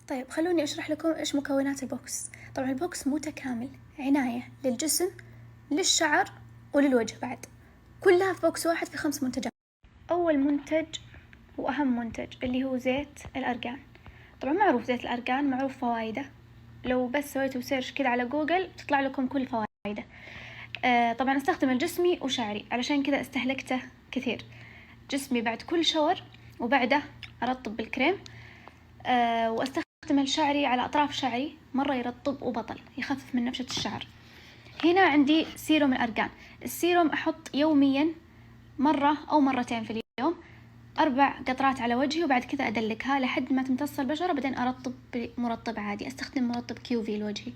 طيب خلوني أشرح لكم إيش مكونات البوكس. طبعا البوكس متكامل، عناية للجسم، للشعر، وللوجه بعد، كلها في بوكس واحد في 5 منتجات. أول منتج وأهم منتج اللي هو زيت الأرغان. طبعا معروف زيت الأرغان، معروف فوائده، لو بس سويتوا سيرش كذا على جوجل تطلع لكم كل فوائده. طبعا استخدمه لجسمي وشعري، علشان كذا استهلكته كثير. جسمي بعد كل شاور، وبعده أرطب بالكريم، واستخدمه لشعري على أطراف شعري، مرة يرطب وبطل يخفف من نفشة الشعر. هنا عندي سيروم الأرغان. السيروم أحط يوميا مرة أو مرتين في اليوم، 4 قطرات على وجهي، وبعد كذا أدلكها لحد ما تمتص البشرة، بعدين أرطب بمرطب عادي، أستخدم مرطب كيوفي لوجهي.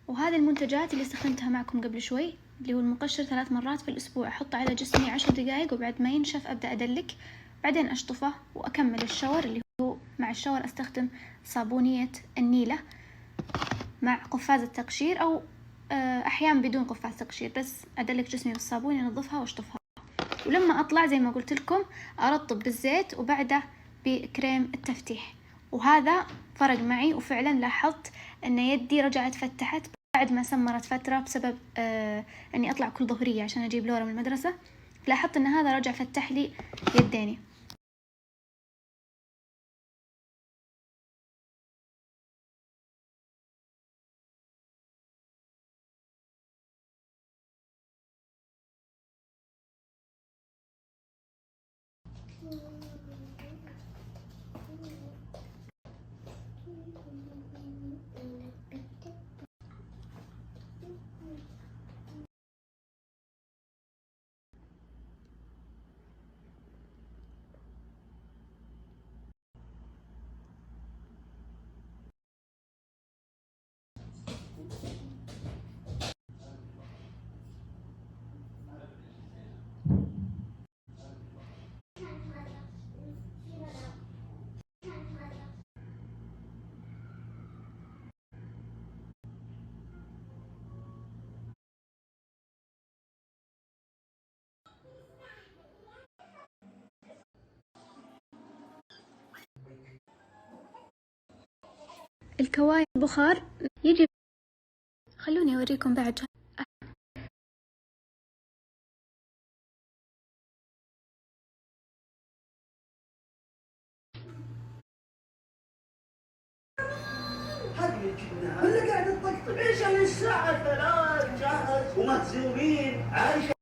وهذه المنتجات اللي استخدمتها معكم قبل شوي، اللي هو المقشر 3 مرات في الأسبوع، أحطه على جسمي 10 دقايق، وبعد ما ينشف أبدأ أدلك، بعدين أشطفه وأكمل الشاور. اللي هو مع الشاور أستخدم صابونية النيلة مع قفاز التقشير، أو أحيانا بدون قفاز تقشير، بس أدلك جسمي بالصابون ينظفها وأشطفها. ولما أطلع زي ما قلت لكم أرطب بالزيت، وبعده بكريم التفتيح. وهذا فرق معي، وفعلا لاحظت أن يدي رجعت فتحت بعد ما سمرت فترة بسبب أني أطلع كل ظهرية عشان أجيب لورا من المدرسة. لاحظت أن هذا رجع فتح لي يديني. الكواية البخار يجي خلوني أوريكم بعد. هذه الجبنة اللي قاعد تطقطق، ايش الساعة 3 جاهز ومهزومين عايشة.